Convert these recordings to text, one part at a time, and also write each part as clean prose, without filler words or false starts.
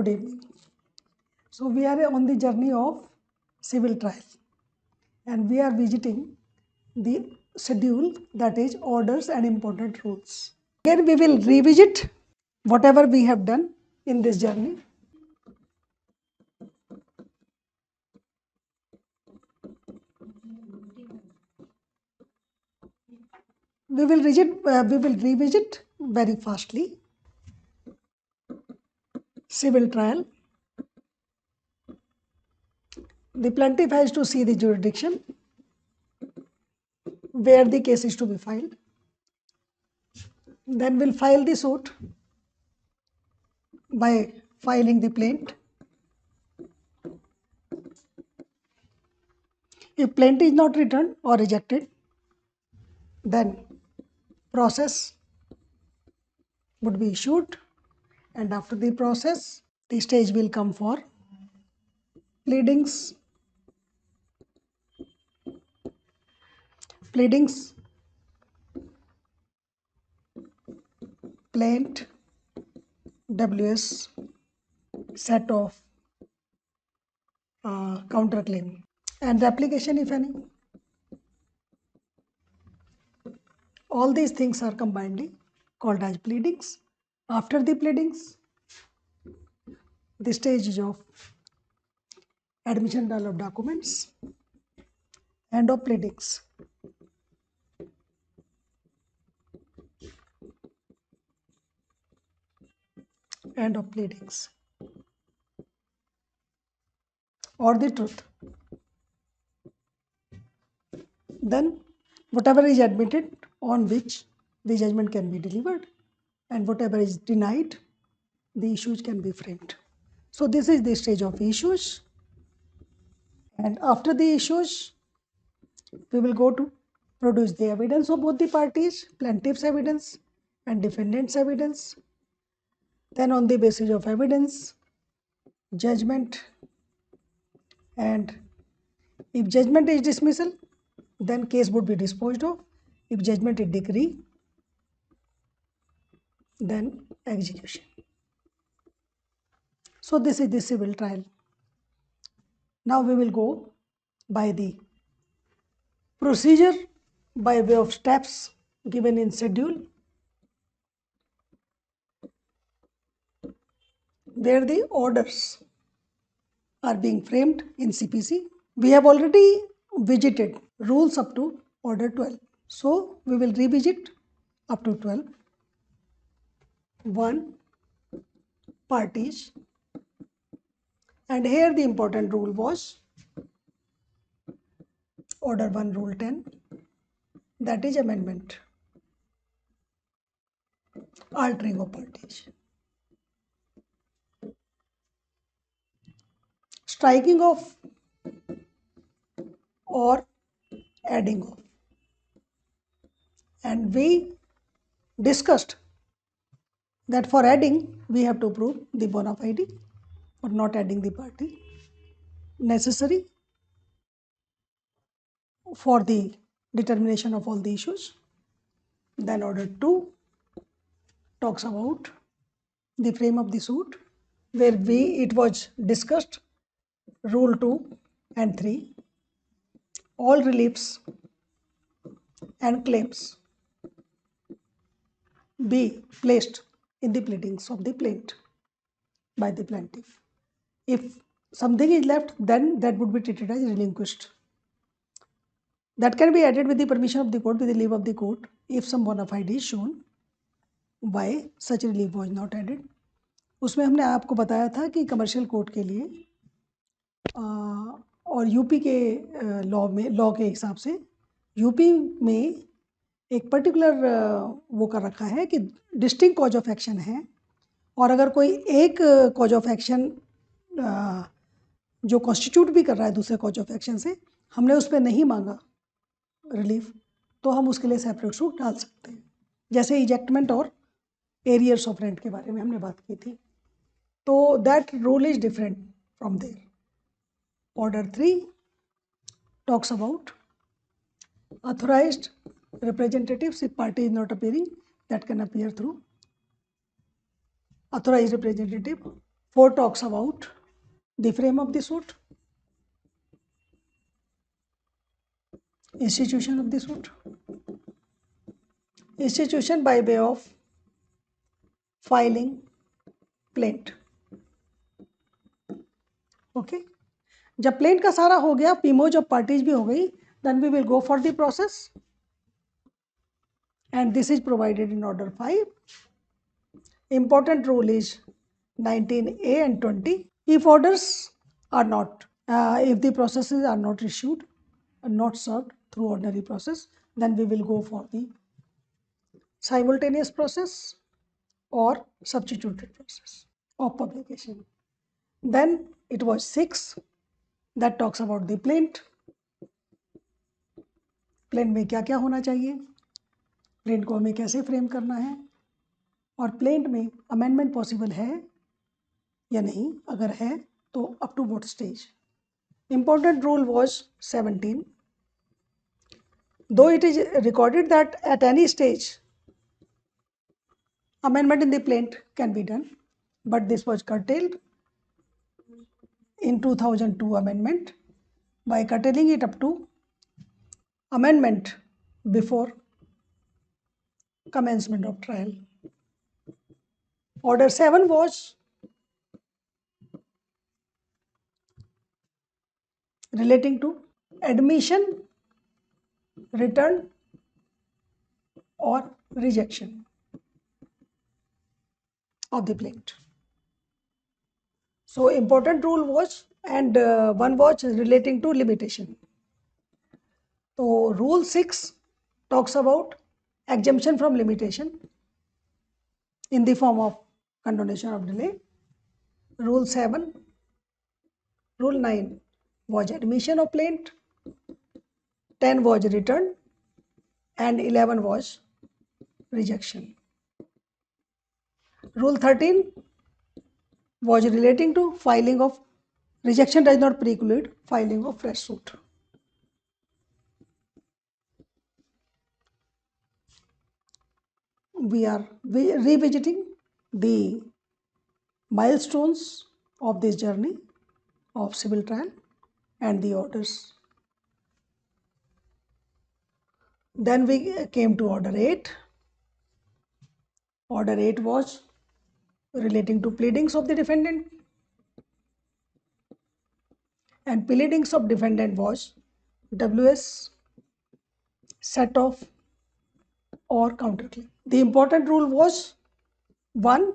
Good evening. So we are on the journey of civil trial and we are visiting the schedule, that is orders and important rules. Here we will revisit whatever we have done in this journey. We will revisit very fastly. Civil trial. The plaintiff has to see the jurisdiction where the case is to be filed. Then we'll file the suit by filing the plaint. If plaint is not returned or rejected, then process would be issued, and after the process, the stage will come for pleadings, plaint, WS, set of counterclaim, and replication if any. All these things are combinedly called as pleadings. After the pleadings, the stage is of admission of documents and of pleadings. And of pleadings or the truth. Then whatever is admitted on which the judgment can be delivered, and whatever is denied, the issues can be framed. So this is the stage of issues, and after the issues we will go to produce the evidence of both the parties, plaintiff's evidence and defendant's evidence. Then on the basis of evidence, judgment, and if judgment is dismissal, then case would be disposed of. If judgment is decree, then execution. So this is the civil trial. Now we will go by the procedure by way of steps given in schedule, where the orders are being framed in CPC. We have already visited rules up to order 12. So we will revisit up to 12. 1. Parties. And here the important rule was order 1 rule 10, that is amendment, altering of parties. Striking of or adding of. And we discussed that for adding we have to prove the bona fide, for not adding the party necessary for the determination of all the issues. Then order 2 talks about the frame of the suit, where it was discussed rule 2 and 3, all reliefs and claims be placed in the pleadings of the plaint by the plaintiff. If something is left, then that would be treated as relinquished. That can be added with the permission of the court, with the leave of the court, if some bona fide is shown why such relief was not added. उसमें हमने आपको बताया था कि commercial court के लिए और UP के लॉ के हिसाब से यूपी में एक पर्टिकुलर वो कर रखा है कि डिस्टिंक्ट कॉज ऑफ एक्शन है, और अगर कोई एक कॉज ऑफ एक्शन जो कॉन्स्टिट्यूट भी कर रहा है दूसरे कॉज ऑफ एक्शन से, हमने उस पर नहीं मांगा रिलीफ, तो हम उसके लिए सेपरेट सूट डाल सकते हैं. जैसे इजेक्टमेंट और एरियर्स ऑफ रेंट के बारे में हमने बात की थी, तो that rule is different from there. Order 3 talks about authorized representatives. If party is not appearing, that can appear through authorized representative 4 talks about the frame of the suit, institution of the suit, institution by way of filing plaint. Okay, जब plaint का सारा हो गया, पीमोज of parties भी हो गई, then we will go for the process and this is provided in order 5. Important rule is 19A and 20. If orders are not, if the processes are not issued and not served through ordinary process, then we will go for the simultaneous process or substituted process of publication. Then it was 6 that talks about the plaint. Plaint में क्या क्या होना चाहिए, plaint को हमें कैसे frame करना है, और प्लेंट में अमेंडमेंट पॉसिबल है या नहीं, अगर है तो up to what stage. Important rule was 17. Though it is recorded that at any stage amendment in the plaint can be done, but this was curtailed in 2002 amendment by curtailing it up to amendment before commencement of trial. Order 7 was relating to admission, return or rejection of the plaint. So important rule was, and one was relating to limitation. So rule 6 talks about exemption from limitation in the form of condonation of delay. Rule 7, rule 9 was admission of plaint, 10 was return, and 11 was rejection. Rule 13 was relating to filing of, rejection does not preclude filing of fresh suit. We are revisiting the milestones of this journey of civil trial and the orders. Then we came to order 8. Order 8 was relating to pleadings of the defendant, and pleadings of defendant was WS, set off or counterclaim. The important rule was 1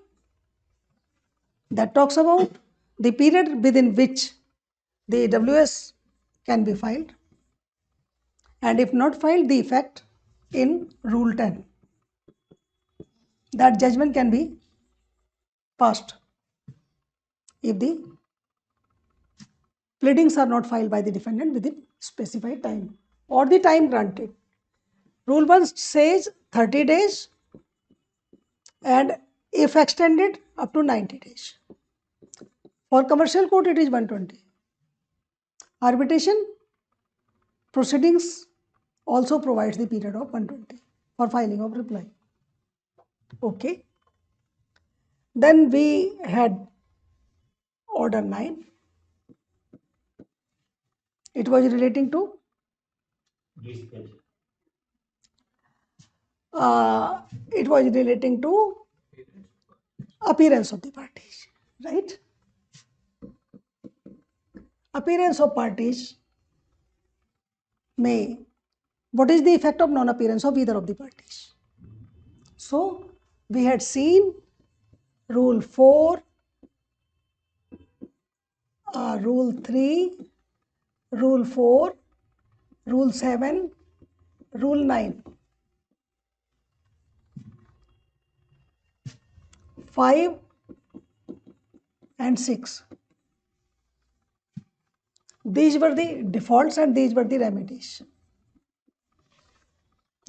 that talks about the period within which the WS can be filed, and if not filed, the effect in rule 10 that judgment can be passed if the pleadings are not filed by the defendant within specified time or the time granted. Rule 1 says 30 days and if extended up to 90 days. For commercial court it is 120. Arbitration proceedings also provides the period of 120 for filing of reply. Okay. Then we had order 9. It was relating to appearance of the parties, right? Appearance of parties may, what is the effect of non-appearance of either of the parties? So we had seen rule 4, rule 3, rule 4, rule 7, rule 9. 5 and 6. These were the defaults and these were the remedies.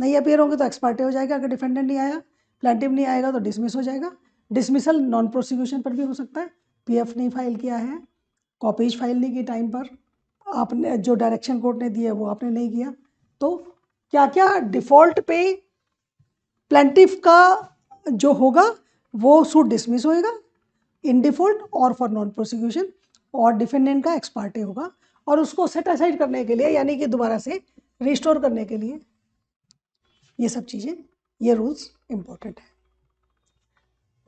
नहीं appear होंगे तो एक्सपार्टे हो जाएगा, अगर defendant नहीं आया, प्लांटिव नहीं आएगा तो डिसमिस हो जाएगा. डिसमिसल नॉन प्रोसिक्यूशन पर भी हो सकता है. पीएफ नहीं फाइल किया है, कॉपीज फाइल नहीं की टाइम पर, आपने जो डायरेक्शन कोर्ट ने दिया वो आपने नहीं किया, तो क्या क्या डिफॉल्ट पे प्लांटिव का जो होगा वो सूट डिसमिस होएगा, इन डिफॉल्ट और फॉर नॉन प्रोसिक्यूशन, और डिफेंडेंट का एक्स पार्टे होगा, और उसको सेट असाइड करने के लिए यानी कि दोबारा से रिस्टोर करने के लिए, ये सब चीज़ें, ये रूल्स इंपॉर्टेंट है।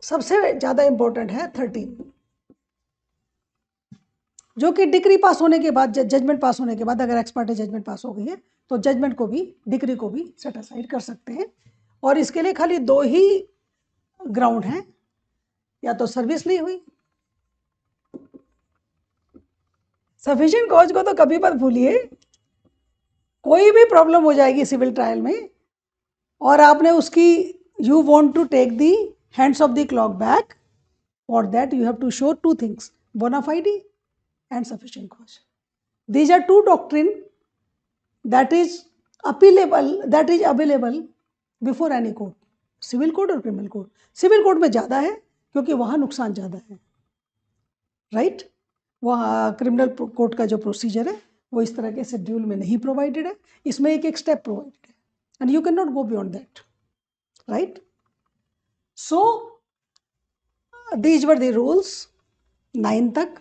सबसे ज़्यादा इंपॉर्टेंट है 13, जो कि डिक्री पास होने के बाद, जजमेंट पास होने के बाद, अगर एक्स पार्टे जजमेंट पास हो गई है तो जजमेंट को भी, डिक्री को भी सेट असाइड कर सकते हैं। और इसके लिए खाली 2 ही ग्राउंड हैं, या तो सर्विस नहीं हुई, सफिशिएंट कॉज को तो कभी मत भूलिए, कोई भी प्रॉब्लम हो जाएगी सिविल ट्रायल में और आपने उसकी, you want to take the hands off the clock back, for that you have to show 2 things, bona fide and sufficient cause. These are 2 doctrine that is available before any court, civil code और criminal code. Civil code में ज़्यादा है क्योंकि वहाँ नुकसान ज़्यादा है, right. वहाँ क्रिमिनल कोड का जो प्रोसीजर है वो इस तरह के शेड्यूल में नहीं प्रोवाइडेड है, इसमें एक एक स्टेप प्रोवाइडेड है, and you can not go beyond that, right. So these were the rules 9 तक।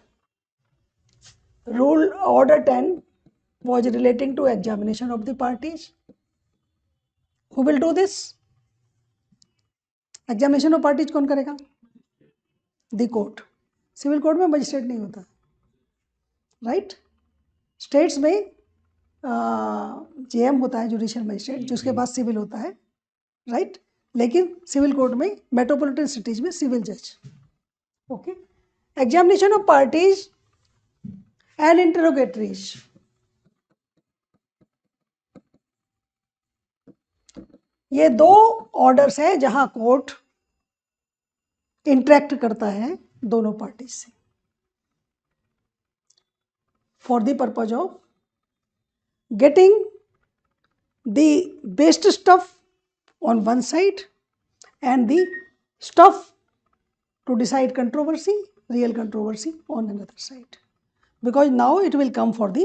Rule order 10 was relating to examination of the parties. Who will do this? Examination of parties कौन करेगा? The court. Civil court में magistrate नहीं होता, right. States में JM होता है, judicial magistrate, जिसके पास सिविल होता है, राइट। लेकिन सिविल कोर्ट में, मेट्रोपॉलिटन सिटीज में सिविल जज, okay. Examination of parties and interrogatories, ये 2 ऑर्डर्स हैं जहां कोर्ट इंटरेक्ट करता है दोनों पार्टी से, for the purpose of getting the best stuff on one side and the stuff to decide controversy, real controversy on another side, because now it will come for the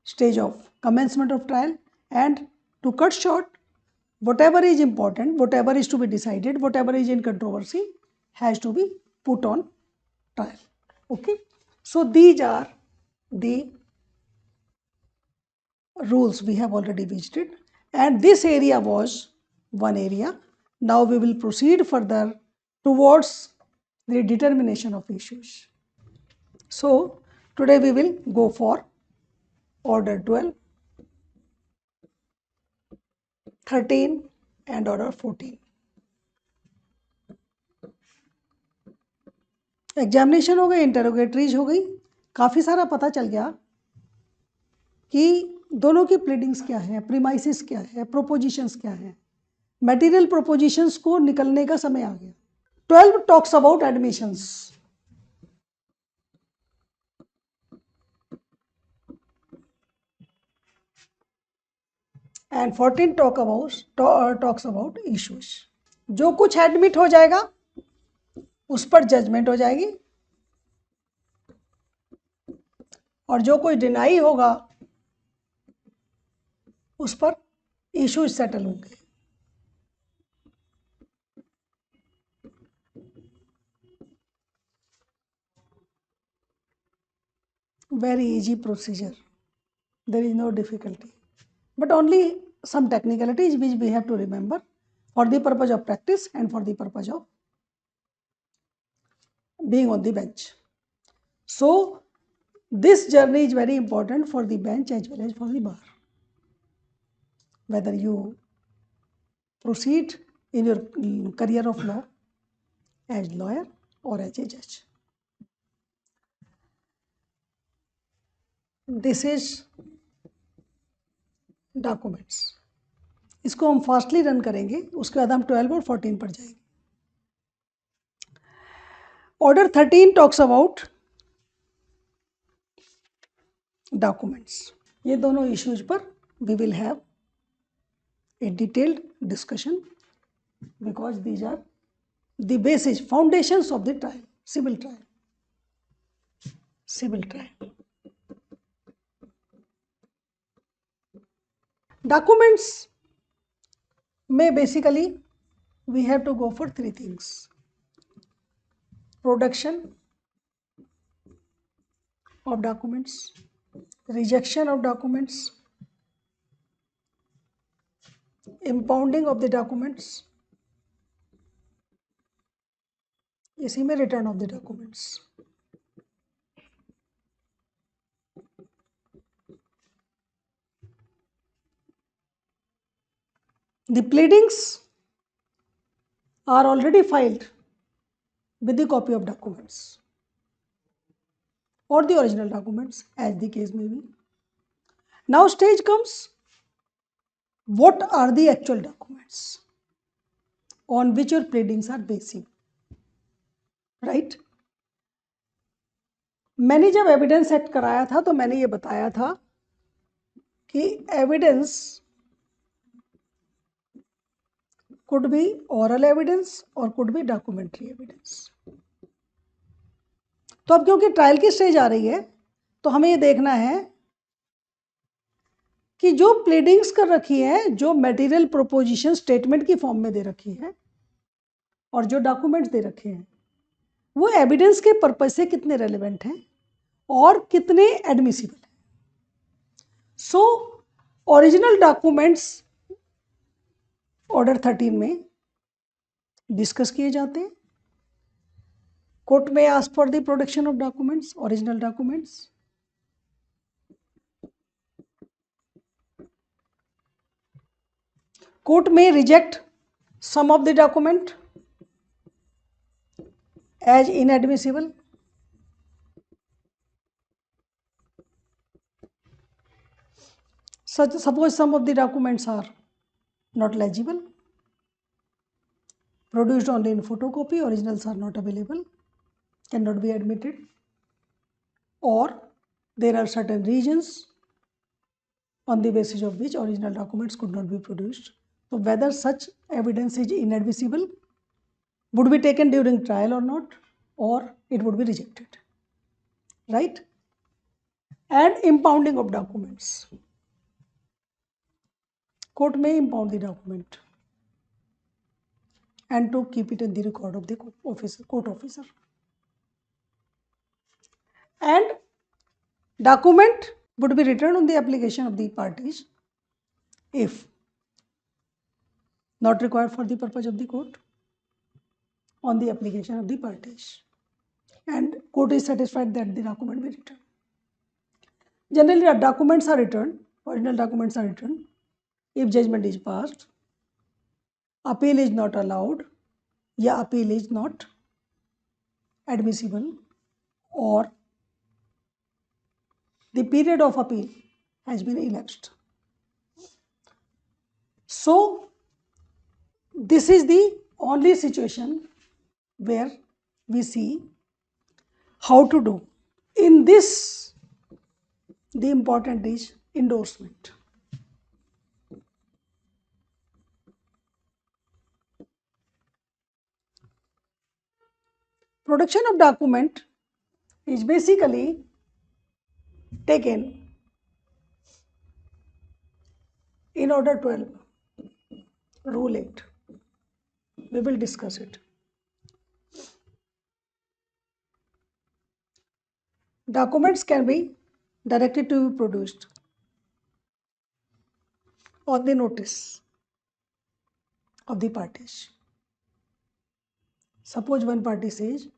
stage of commencement of trial, and to cut short, whatever is important, whatever is to be decided, whatever is in controversy has to be put on trial, okay. So these are the rules we have already visited, and this area was one area. Now we will proceed further towards the determination of issues. So today we will go for order 12, 13 and order 14. Examination हो गई, interrogatories हो गई, काफ़ी सारा पता चल गया कि दोनों की प्लीडिंग्स क्या है, प्रीमाइसिस क्या है, प्रोपोजिशंस क्या है, मटेरियल प्रोपोजिशंस को निकलने का समय आ गया। 12 talks about admissions and 14 talks about issues. जो कुछ एडमिट हो जाएगा उस पर जजमेंट हो जाएगी, और जो कोई डिनाई होगा उस पर इश्यूज सेटल होंगे। Very easy procedure, there is no difficulty, but only some technicalities which we have to remember for the purpose of practice and for the purpose of being on the bench. So this journey is very important for the bench as well as for the bar, whether you proceed in your career of law as lawyer or as a judge. This is documents, इसको हम fastly run करेंगे, उसके बाद हम 12 और 14 पर जाएंगे। Order 13 talks about documents. ये दोनों इश्यूज पर we will have a detailed discussion, because these are the basis, foundations of the trial, civil trial. Civil trial documents में basically we have to go for 3 things. production of documents, rejection of documents, impounding of the documents, इसी में return of the documents. The pleadings are already filed with the copy of documents or the original documents, as the case may be. Now stage comes, what are the actual documents on which your pleadings are basing, right? मैंने जब evidence set कराया था तो मैंने ये बताया था कि evidence could be oral evidence or could be documentary evidence. तो अब क्योंकि ट्रायल की स्टेज आ रही है तो हमें ये देखना है कि जो प्लीडिंग्स कर रखी है, जो मटेरियल प्रोपोजिशन स्टेटमेंट की फॉर्म में दे रखी है और जो डॉक्यूमेंट्स दे रखे हैं वो एविडेंस के पर्पज से कितने रेलेवेंट हैं और कितने एडमिसिबल हैं. सो ओरिजिनल डॉक्यूमेंट्स ऑर्डर 13 में डिस्कस किए जाते हैं. कोर्ट में ask for the production of documents, original documents. Court में reject some of the document as inadmissible. Suppose some of the documents are not legible, produced only in photocopy, originals are not available, cannot be admitted, or there are certain reasons on the basis of which original documents could not be produced. So whether such evidence is inadmissible, would be taken during trial or not, or it would be rejected, right? And impounding of documents. Court may impound the document and to keep it in the record of the court officer. And document would be returned on the application of the parties if not required for the purpose of the court, on the application of the parties, and court is satisfied that the document be returned. Generally, documents are returned, original documents are returned if judgment is passed, appeal is not allowed, या appeal is not admissible, or the period of appeal has been elapsed. So this is the only situation where we see how to do. In this, the important is endorsement. Production of document is basically taken in order 12, rule 8. We will discuss it. Documents can be directed to be produced on the notice of the parties. Suppose one party says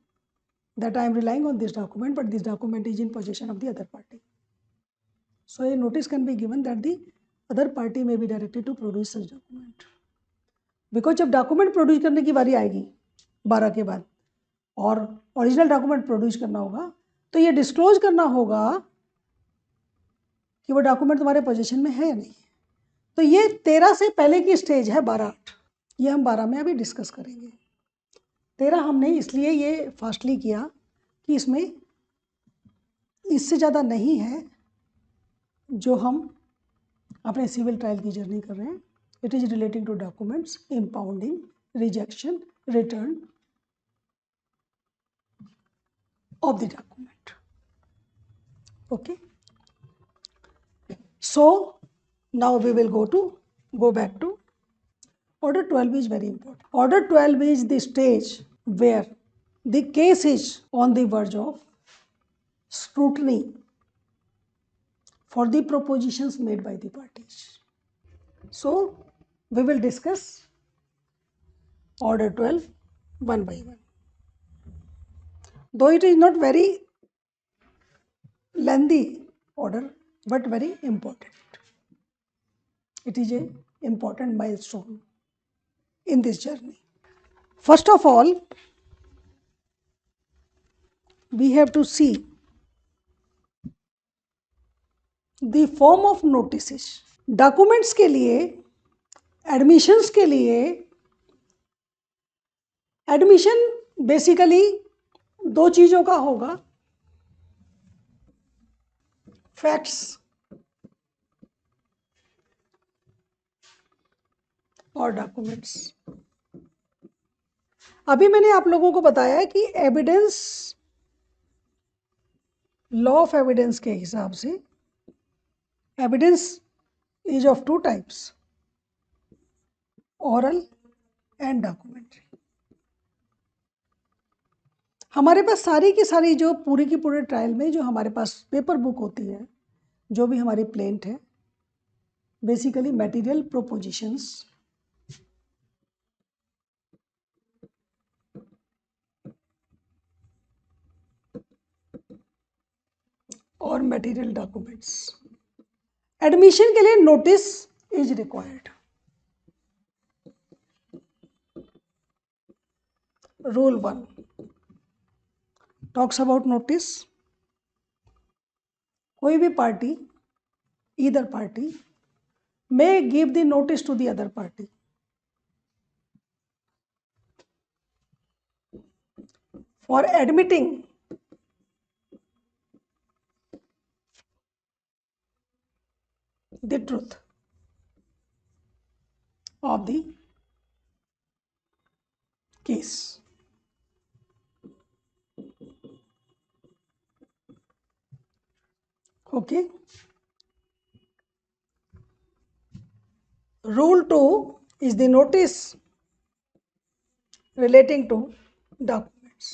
that I am relying on this document, but this document is in possession of the other party. So a notice can be given that the other party may be directed to produce such document. Because जब document produce करने की बारी आएगी 12 के बाद और original document produce करना होगा तो ये डिस्क्लोज करना होगा कि वो डॉक्यूमेंट तुम्हारे पोजीशन में है या नहीं. तो ये 13 से पहले की स्टेज है 12-8, ये हम 12 में अभी डिस्कस करेंगे. 13 हमने इसलिए ये फास्टली किया कि इसमें इससे ज़्यादा नहीं है जो हम अपने सिविल ट्रायल की जर्नी कर रहे हैं. It is relating to documents, impounding, rejection, return of the document. Okay. So now we will go back to order 12 is very important. Order 12 is the stage where the case is on the verge of scrutiny for the propositions made by the parties. So, we will discuss order 12 one by one. Though it is not very lengthy order, but very important. It is an important milestone in this journey. First of all, we have to see the form of notices. Documents के लिए, admissions के लिए, admission basically दो चीज़ों का होगा, facts और documents. अभी मैंने आप लोगों को बताया कि एविडेंस, लॉ ऑफ एविडेंस के हिसाब से evidence is of two types, oral and documentary. हमारे पास सारी की सारी जो पूरी की पूरे ट्रायल में जो हमारे पास पेपर बुक होती है, जो भी हमारी प्लेंट है, बेसिकली मटेरियल प्रोपोजिशंस और मटेरियल डॉक्यूमेंट्स। एडमिशन के लिए notice is required. Rule 1 talks about notice. कोई भी party, either party may give the notice to the other party for admitting the truth of the case. Okay. Rule 2 is the notice relating to documents.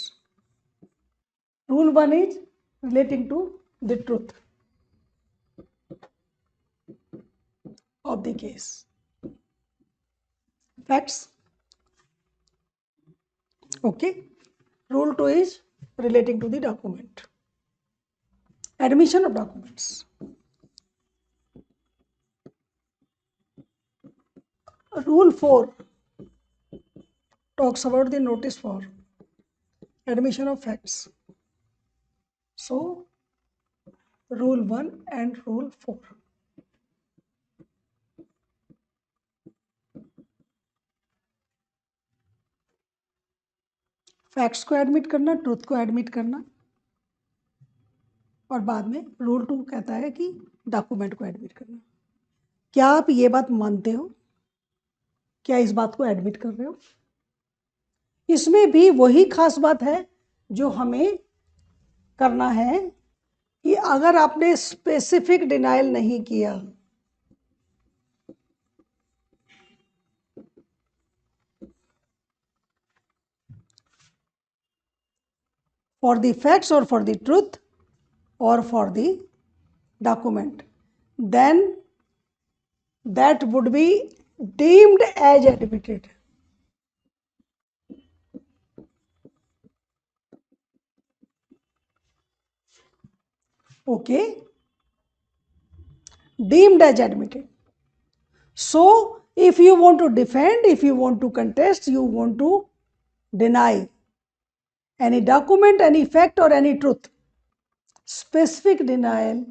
Rule 1 is relating to the truth of the case. Facts. Okay. Rule 2 is relating to the document. Admission of documents. Rule 4 talks about the notice for admission of facts. So, Rule 1 and Rule 4. Facts को admit करना, truth को admit करना, और बाद में rule 2 कहता है कि डॉक्यूमेंट को एडमिट करना। क्या आप ये बात मानते हो? क्या इस बात को एडमिट कर रहे हो? इसमें भी वही खास बात है जो हमें करना है कि अगर आपने स्पेसिफिक डिनायल नहीं किया, for the facts or for the truth or for the document, then that would be deemed as admitted. Okay, deemed as admitted. So if you want to defend, if you want to contest, you want to deny any document, any fact or any truth, specific denial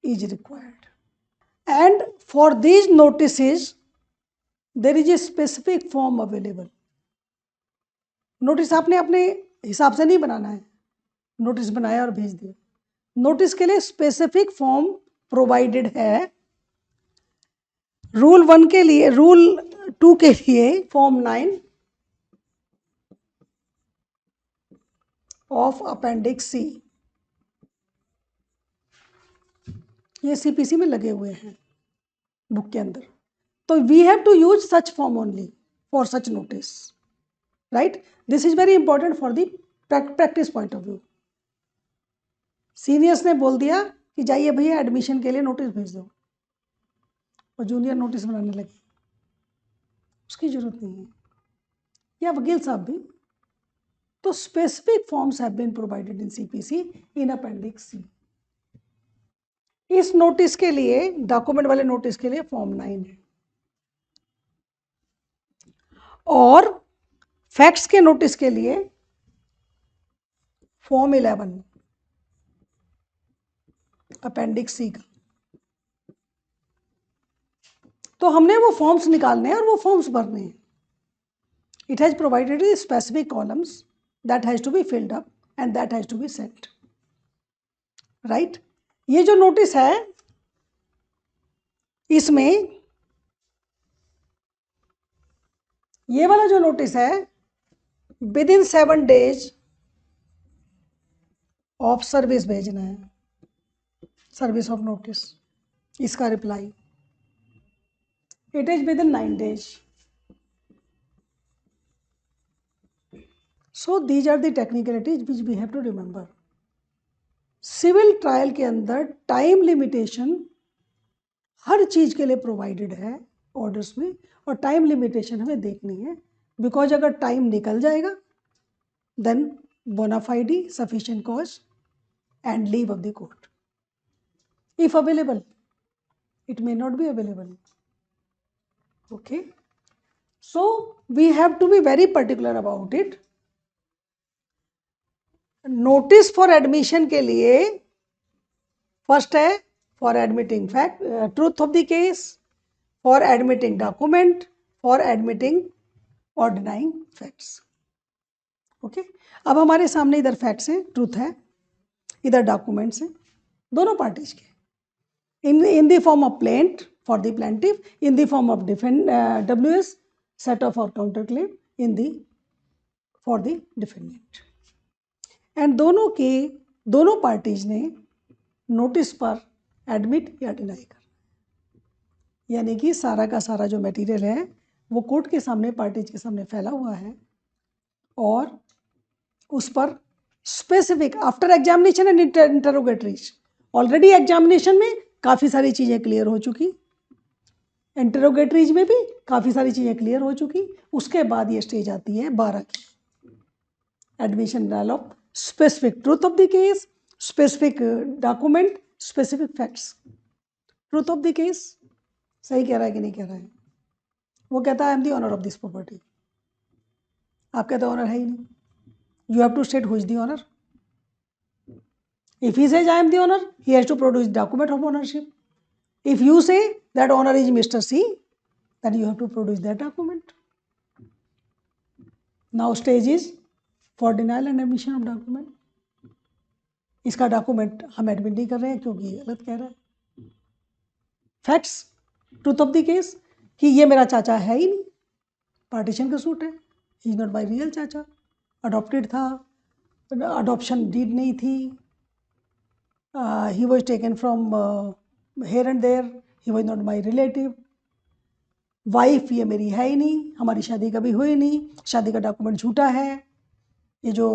is required. And for these notices there is a specific form available. Notice आपने अपने हिसाब से नहीं बनाना है, notice बनाया और भेज दिया। नोटिस के लिए स्पेसिफिक फॉर्म प्रोवाइडेड है। रूल 1 के लिए, रूल 2 के लिए फॉर्म 9 ऑफ अपेंडिक्स सी, ये सीपीसी में लगे हुए हैं बुक के अंदर। तो we have to use such form only for such notice, right? This is very important for the practice point of view. Seniors ने बोल दिया कि जाइए भैया एडमिशन के लिए नोटिस भेज दो, और जूनियर नोटिस बनाने लगे, उसकी जरूरत नहीं है। या वकील साहब भी, तो specific forms have been provided in CPC in appendix C. इस नोटिस के लिए, डॉक्यूमेंट वाले नोटिस के लिए फॉर्म 9 है, और फैक्ट्स के नोटिस के लिए फॉर्म 11 अपेंडिक्स सी का। तो हमने वो फॉर्म्स निकालने हैं और वो फॉर्म्स भरने हैं। It has provided specific columns that has to be filled up and that has to be sent, right. ये जो नोटिस है, इसमें ये वाला जो नोटिस है, within 7 days of service भेजना है, सर्विस ऑफ नोटिस, इसका reply. It is within 9 days। So these are the technicalities which we have to remember. Civil trial के अंदर टाइम लिमिटेशन हर चीज के लिए प्रोवाइडेड है ऑर्डर्स में, और टाइम लिमिटेशन हमें देखनी है, बिकॉज अगर टाइम निकल जाएगा then bona fide, sufficient cause and leave of the court if available. It may not be available. Okay, so we have to be very particular about it. Notice for admission के लिए first है for admitting fact, truth of the case, for admitting document, for admitting और denying facts. Okay, अब हमारे सामने इधर facts हैं, truth है, इधर डॉक्यूमेंट्स हैं, दोनों पार्टीज के, in the form of plaint for the plaintiff, in the form of WS set off or counterclaim in the for the defendant, and दोनों पार्टीज ने नोटिस पर एडमिट या डिनाई कर, यानी कि सारा का सारा जो मटेरियल है वो कोर्ट के सामने, पार्टीज के सामने फैला हुआ है, और उस पर specific after examination and interrogatories, already examination में काफ़ी सारी चीज़ें क्लियर हो चुकी, इंटरोगेटरीज में भी काफ़ी सारी चीज़ें क्लियर हो चुकी। उसके बाद ये स्टेज आती है 12 की, admission denial of specific truth of the case, specific document, specific facts. Truth of the case सही कह रहा है कि नहीं कह रहा है? वो कहता है I am the owner of this property, आप कहते ऑनर है ही नहीं, you have to state who is the owner. If he says I am the owner, he has to produce document of ownership. If you say that owner is Mr. C, then you have to produce that document. Now stage is for denial and admission of document. इसका document हम admit नहीं कर रहे हैं क्योंकि गलत कह रहा है। Facts, truth of the case, कि ये मेरा चाचा है ही नहीं, पार्टीशन का सूट है, he is not my real चाचा, अडॉप्टेड था, अडॉप्शन डीड नहीं थी, he was taken from here and there, he was not my relative, wife ये मेरी है ही नहीं, हमारी शादी कभी हुई नहीं, शादी का डॉक्यूमेंट झूठा है, ये जो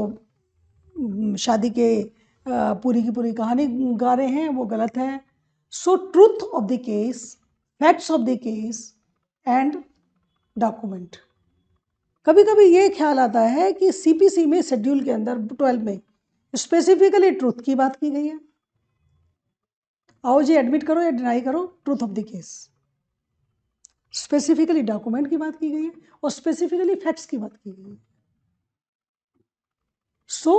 शादी के पूरी की पूरी कहानी गा रहे हैं वो गलत है। So truth of the case, facts of the case and document. कभी कभी ये ख्याल आता है कि सीपीसी में शेड्यूल के अंदर 12 में स्पेसिफिकली ट्रूथ की बात की गई है, आओ जी एडमिट करो या डिनाई करो truth of the case, specifically document की बात की गई है और स्पेसिफिकली फैक्ट्स की बात की गई है। सो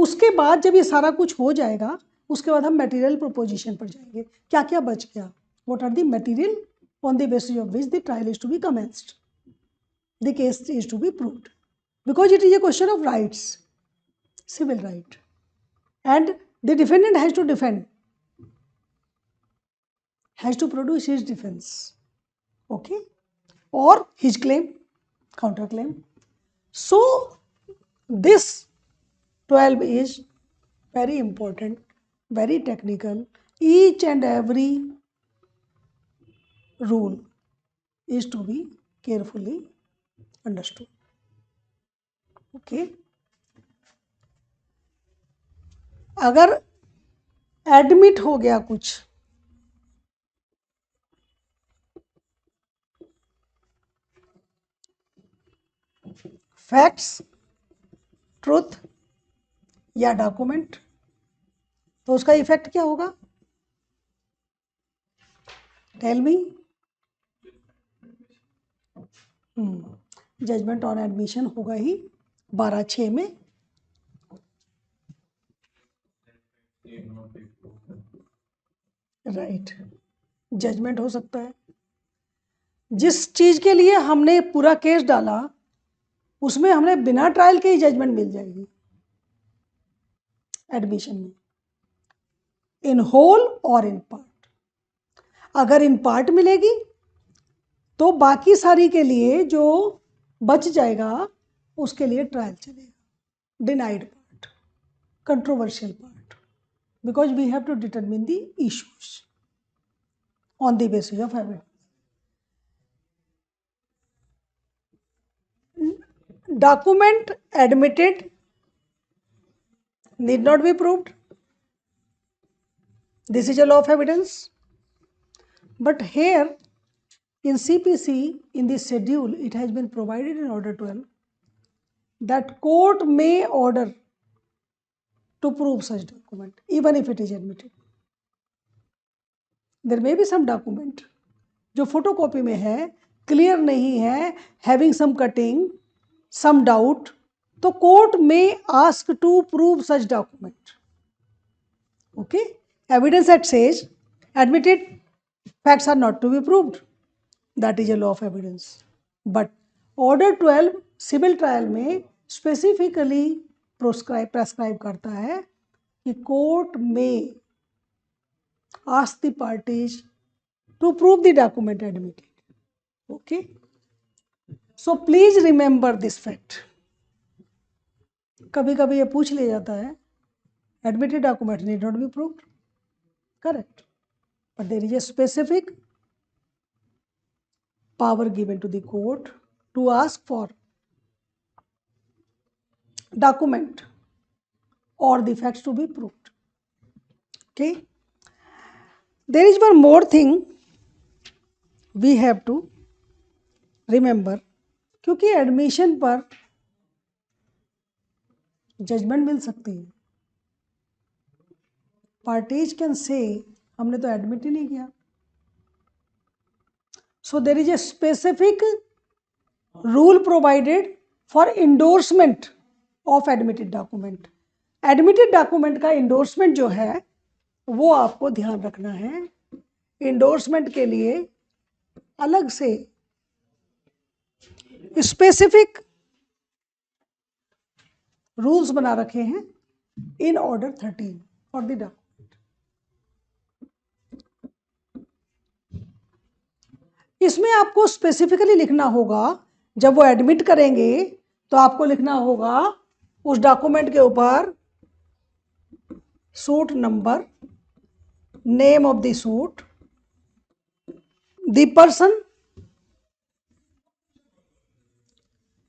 उसके बाद जब ये सारा कुछ हो जाएगा, उसके बाद हम मटेरियल प्रोपोजिशन पर जाएंगे, क्या क्या बच गया, what are the material on the basis of which the trial is to be commenced, the case is to be proved, because it is a question of rights, civil right, and the defendant has to defend, has to produce his defense, okay, or his claim, counter claim. So this 12 is very important, very technical, each and every rule is to be carefully understood, okay. अगर admit हो गया कुछ, facts, truth या document, तो उसका effect क्या होगा? Tell me. Judgment on admission होगा ही 12/6 में। राइट, जजमेंट हो सकता है। जिस चीज के लिए हमने पूरा केस डाला उसमें हमने बिना ट्रायल के ही जजमेंट मिल जाएगी एडमिशन में, इन होल और इन पार्ट। अगर इन पार्ट मिलेगी तो बाकी सारी के लिए जो बच जाएगा उसके लिए ट्रायल चलेगा, denied part, controversial part, because we have to determine the issues on the basis of evidence. Document admitted need not be proved. This is a law of evidence. But here in CPC, in the schedule, it has been provided in order 12 that court may order to prove such document even if it is admitted. There may be some document जो photocopy में है, clear नहीं है, having some cutting, some doubt, तो court में ask to prove such document. Okay, evidence act says admitted, facts are not to be proved, that is a law of evidence. But order 12 civil trial में specifically prescribe करता है कि court में ask the parties to prove the document admitted. Okay, so please remember this fact. कभी कभी ये पूछ लिया जाता है, admitted document need not be proved, correct, but there is a specific power given to the court to ask for document or the facts to be proved. Okay, there is one more thing we have to remember, क्योंकि admission पर judgement मिल सकती है. Parties can say हमने तो admit ही नहीं किया. So there is a specific rule provided for endorsement of admitted document. Admitted document का इंडोर्समेंट जो है वो आपको ध्यान रखना है. इंडोर्समेंट के लिए अलग से स्पेसिफिक रूल्स बना रखे हैं in order 13 for the document. इसमें आपको स्पेसिफिकली लिखना होगा, जब वो एडमिट करेंगे तो आपको लिखना होगा उस डॉक्यूमेंट के ऊपर suit number, name of the suit, the person,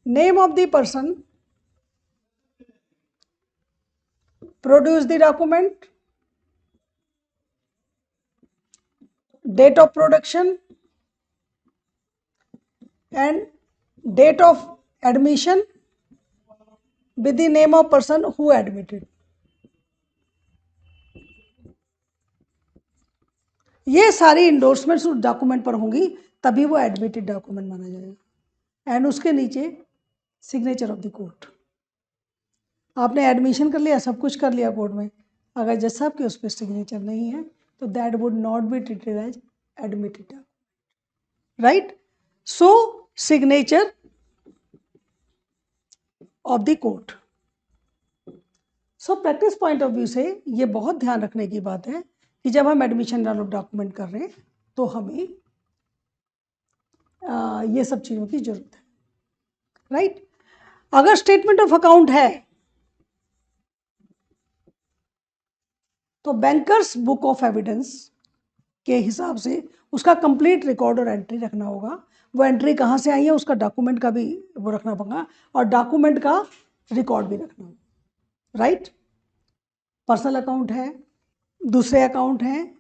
name of the person, produce the document, date of production and date of admission with the name of person who admitted. ये सारी इंडोर्समेंट्स उस document पर होंगी, तभी वो admitted document माना जाएगा. And उसके नीचे सिग्नेचर ऑफ द कोर्ट. आपने एडमिशन कर लिया, सब कुछ कर लिया कोर्ट में, अगर जज साहब के उस पर सिग्नेचर नहीं है तो that would not be treated as admitted document. Right, so signature of the court. So practice point of view से ये बहुत ध्यान रखने की बात है कि जब हम एडमिशन डॉक्यूमेंट कर रहे हैं तो हमें ये सब चीज़ों की जरूरत है. राइट, अगर स्टेटमेंट ऑफ अकाउंट है तो बैंकर्स बुक ऑफ एविडेंस के हिसाब से उसका कंप्लीट रिकॉर्ड और एंट्री रखना होगा. वो एंट्री कहाँ से आई है उसका डॉक्यूमेंट का भी वो रखना पड़ेगा और डॉक्यूमेंट का रिकॉर्ड भी रखना होगा. राइट, पर्सनल अकाउंट है, दूसरे अकाउंट हैं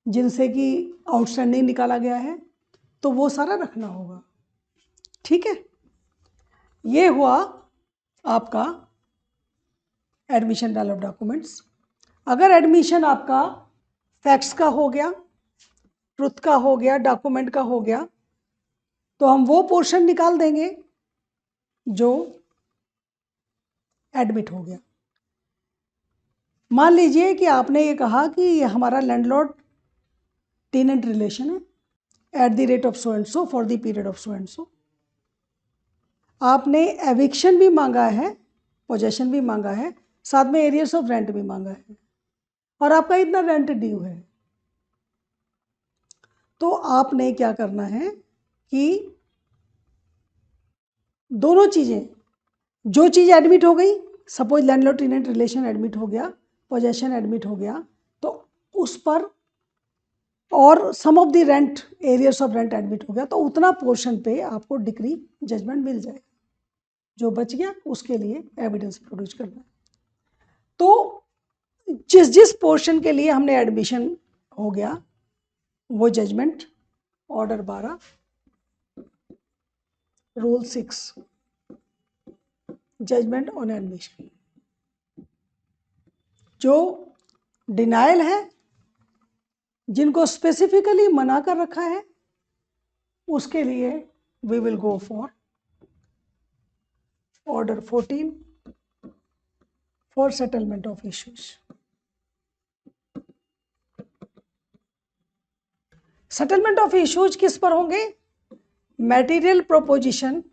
जिनसे कि आउटस्टैंडिंग निकाला गया है, तो वो सारा रखना होगा। ठीक है, ये हुआ आपका एडमिशन डायल ऑफ डॉक्यूमेंट्स। अगर एडमिशन आपका फैक्ट्स का हो गया, ट्रुथ का हो गया, डॉक्यूमेंट का हो गया, तो हम वो पोर्शन निकाल देंगे जो एडमिट हो गया। मान लीजिए कि आपने ये कहा कि ये हमारा लैंडलॉर्ड टेनेंट रिलेशन है at the rate of so and so for the period of so and so. आपने एविक्शन भी मांगा है, पोजेशन भी मांगा है, साथ में एरियर्स ऑफ रेंट भी मांगा है, और आपका इतना रेंट ड्यू है। तो आपने क्या करना है कि दोनों चीज़ें, जो चीज़ एडमिट हो गई, suppose landlord tenant relation admit हो गया, पोजेशन एडमिट हो गया, तो उस पर और sum of the rent, arrears of rent admit हो गया, तो उतना पोर्शन पे आपको डिक्री जजमेंट मिल जाएगा। जो बच गया उसके लिए एविडेंस प्रोड्यूस करना है। तो जिस जिस पोर्शन के लिए हमने एडमिशन हो गया वो judgment order 12 rule 6 judgment on admission, जो डिनायल है, जिनको स्पेसिफिकली मना कर रखा है, उसके लिए we will go for order 14 for settlement of issues. Settlement of issues किस पर होंगे? मटेरियल प्रोपोजिशन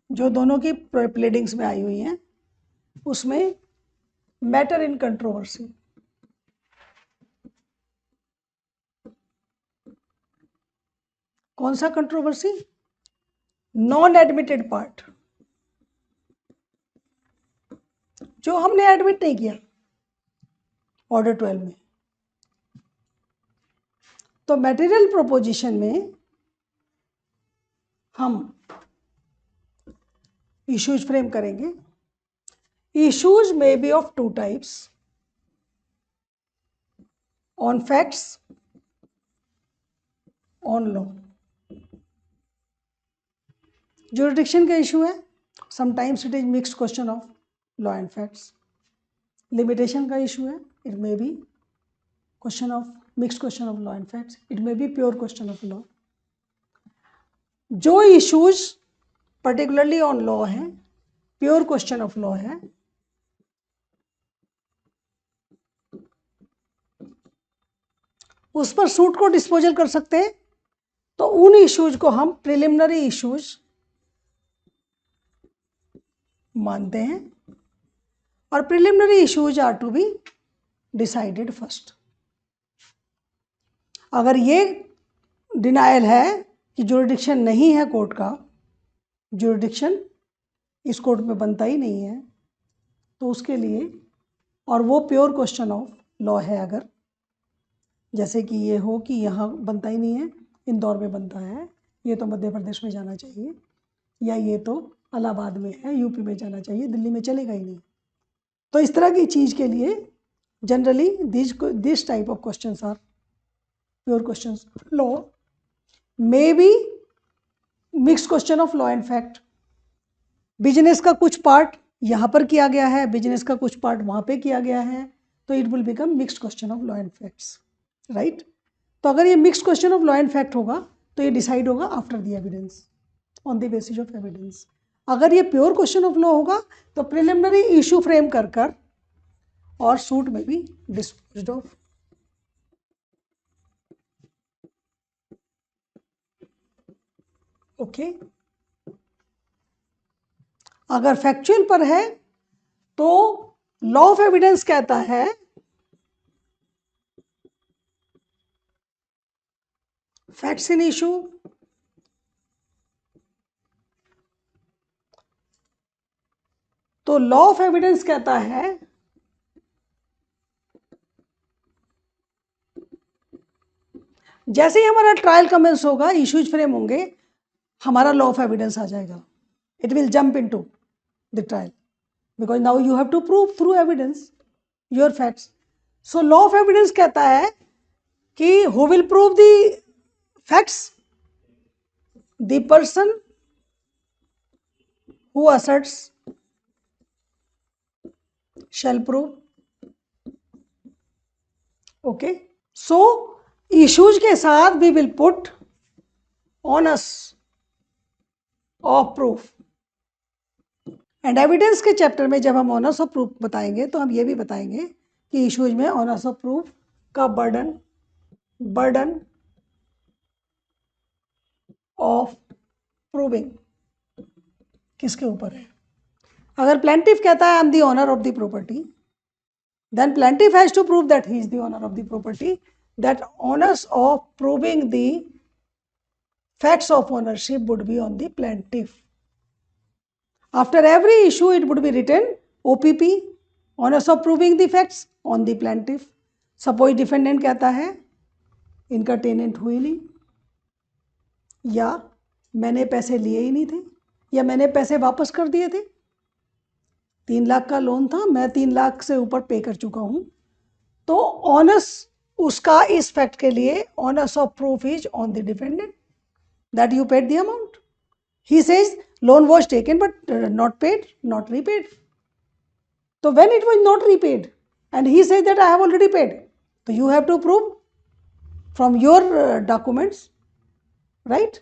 जो दोनों की प्लेडिंग्स में आई हुई हैं, उसमें मैटर इन कंट्रोवर्सी, कौन सा कंट्रोवर्सी? नॉन एडमिटेड पार्ट, जो हमने एडमिट नहीं किया ऑर्डर 12 में। तो मटेरियल प्रोपोजिशन में हम इश्यूज फ्रेम करेंगे। Issues may be of two types, on facts, on law. Jurisdiction का इशू है, sometimes it is mixed question of law and facts. Limitation का इशू है, it may be question of mixed question of law and facts, it may be pure question of law. जो issues particularly on law है, pure question of law है, उस पर suit को disposal कर सकते हैं। तो उन इश्यूज को हम प्रिलिमिनरी इश्यूज मानते हैं, और preliminary issues are to be decided first. अगर ये डिनायल है कि जुरिडिक्शन नहीं है कोर्ट का, जुरिडिक्शन इस कोर्ट में बनता ही नहीं है, तो उसके लिए, और वो प्योर क्वेश्चन ऑफ लॉ है, अगर जैसे कि ये हो कि यहाँ बनता ही नहीं है, इंदौर में बनता है, ये तो मध्य प्रदेश में जाना चाहिए, या ये तो इलाहाबाद में है, यूपी में जाना चाहिए, दिल्ली में चलेगा ही नहीं। तो इस तरह की चीज़ के लिए generally this type of questions are pure questions law, may be mixed question of law and fact. Business का कुछ पार्ट यहाँ पर किया गया है, बिजनेस का कुछ पार्ट वहाँ पे किया गया है, तो it will become mixed question of law and facts, right. तो अगर ये mixed question of law and fact होगा तो ये डिसाइड होगा after the evidence, on the basis of evidence. अगर ये प्योर क्वेश्चन ऑफ लॉ होगा तो प्रिलिमिनरी इशू फ्रेम कर कर और सूट में भी डिस्पोज्ड ऑफ। ओके, अगर फैक्चुअल पर है तो लॉ ऑफ एविडेंस कहता है फैक्ट्स इन इशू तो लॉ ऑफ एविडेंस कहता है जैसे ही हमारा ट्रायल कमेंस होगा, इश्यूज फ्रेम होंगे, हमारा लॉ ऑफ एविडेंस आ जाएगा, it will jump into the trial. because now you have to prove through evidence your facts. So law of evidence कहता है कि who will prove the facts? The person who asserts shall prove. Okay, so issues के साथ we will put onus of proof. And evidence के chapter में जब हम honours of proof बताएंगे तो हम ये भी बताएंगे कि इश्यूज में ऑनर्स ऑफ प्रूफ का बर्डन ऑफ प्रूविंग किसके ऊपर है. अगर प्लेंटिफ कहता है I am the owner of the property, then plaintiff has to prove that he is the owner of the property. That onus of proving the facts of ownership would be on the plaintiff. After every issue, it would be written OPP, onus of proving the facts, on the plaintiff. Suppose defendant कहता है इनका tenant हुई नहीं, या मैंने पैसे लिए ही नहीं थे, या मैंने पैसे वापस कर दिए थे. 3 लाख का लोन था, मैं 3 लाख से ऊपर पे कर चुका हूँ, तो ऑनस उसका इस फैक्ट के लिए ons of proof is on the defendant that you paid the amount. He says loan was taken but not paid, not repaid. So when it was not repaid and he says that I have already paid, so you have to prove from your documents, right?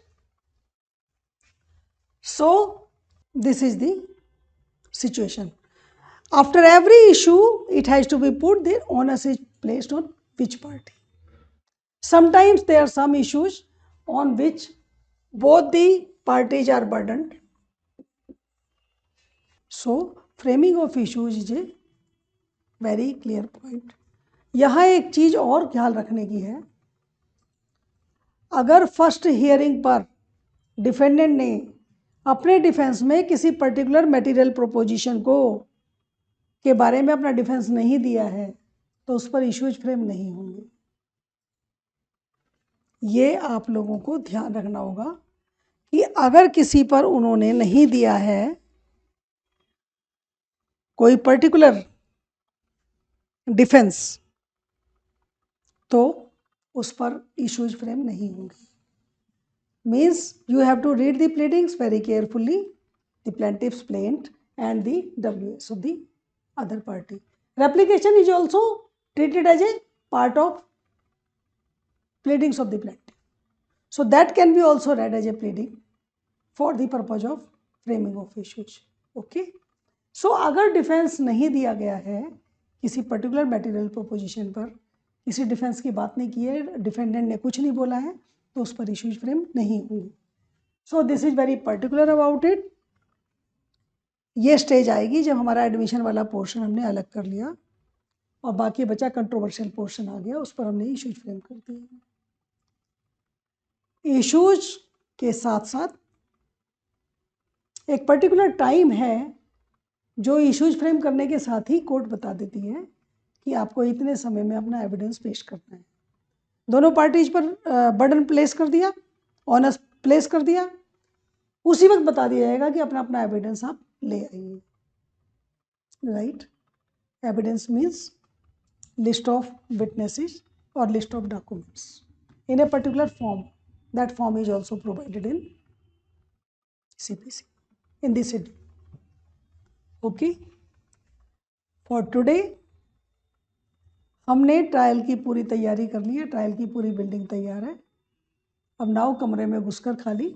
So this is the situation. After every issue, it has to be put the onus is placed on which party. Sometimes there are some issues on which both the parties are burdened. So framing of issues is a very clear point. यहाँ एक चीज और ख्याल रखने की है, अगर first hearing पर डिफेंडेंट ने अपने डिफेंस में किसी पर्टिकुलर मटेरियल प्रोपोजिशन को के बारे में अपना डिफेंस नहीं दिया है तो उस पर इश्यूज फ्रेम नहीं होंगे. ये आप लोगों को ध्यान रखना होगा कि अगर किसी पर उन्होंने नहीं दिया है कोई पर्टिकुलर डिफेंस तो उस पर इश्यूज फ्रेम नहीं होंगे. Means you have to read the pleadings very carefully, the plaintiff's plaint and the WS of the other party. Replication is also treated as a part of pleadings of the plaintiff. So that can be also read as a pleading for the purpose of framing of issues. Okay. So अगर defence नहीं दिया गया है किसी particular material proposition पर, किसी defence की बात नहीं की है, डिफेंडेंट ने कुछ नहीं बोला है, तो उस पर इश्यूज फ्रेम नहीं होंगे. So this is very particular about it. ये स्टेज आएगी जब हमारा एडमिशन वाला पोर्शन हमने अलग कर लिया और बाकी बचा कंट्रोवर्शियल पोर्शन आ गया, उस पर हमने इश्यूज फ्रेम कर दिए. इश्यूज के साथ साथ एक पर्टिकुलर टाइम है जो इश्यूज फ्रेम करने के साथ ही कोर्ट बता देती है कि आपको इतने समय में अपना एविडेंस पेश करना है. दोनों पार्टीज पर बर्डन प्लेस कर दिया, ऑनस प्लेस कर दिया, उसी वक्त बता दिया जाएगा कि अपना अपना एविडेंस आप ले आइए. Right. Evidence means list of witnesses और list of documents in a particular form. That form is also provided in CPC in this schedule. Okay. For today हमने ट्रायल की पूरी तैयारी कर ली है, ट्रायल की पूरी बिल्डिंग तैयार है. अब नाव कमरे में घुसकर खाली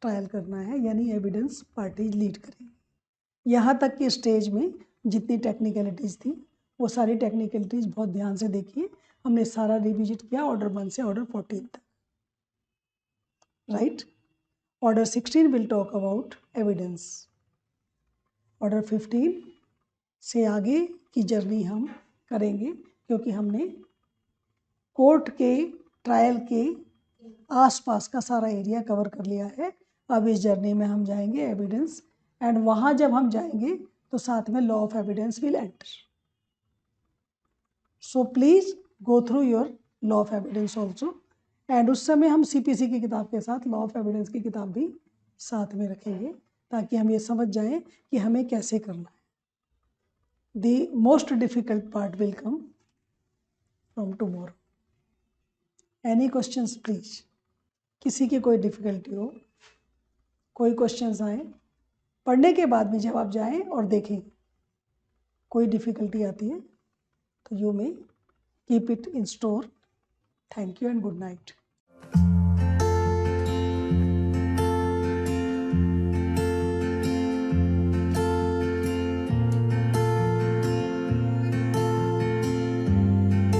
ट्रायल करना है, यानी एविडेंस पार्टीज लीड करेंगे. यहाँ तक की स्टेज में जितनी टेक्निकलिटीज़ थी वो सारी टेक्निकलिटीज़ बहुत ध्यान से देखिए. हमने सारा रिविजिट किया ऑर्डर 1 से ऑर्डर 14 तक. Right. Order 16 will talk about evidence. Order 15 से आगे की जर्नी हम करेंगे क्योंकि हमने कोर्ट के ट्रायल के आसपास का सारा एरिया कवर कर लिया है. अब इस जर्नी में हम जाएंगे एविडेंस, एंड वहाँ जब हम जाएंगे तो साथ में law of evidence will enter. So please go through your law of evidence also. And उस समय हम CPC की किताब के साथ लॉ ऑफ एविडेंस की किताब भी साथ में रखेंगे ताकि हम ये समझ जाएं कि हमें कैसे करना है. The most difficult part will come from tomorrow. Any questions please? किसी की कोई डिफ़िकल्टी हो, कोई क्वेश्चंस आए, पढ़ने के बाद भी जब आप जाएं और देखें कोई डिफ़िकल्टी आती है तो you may keep it in store. Thank you and good night.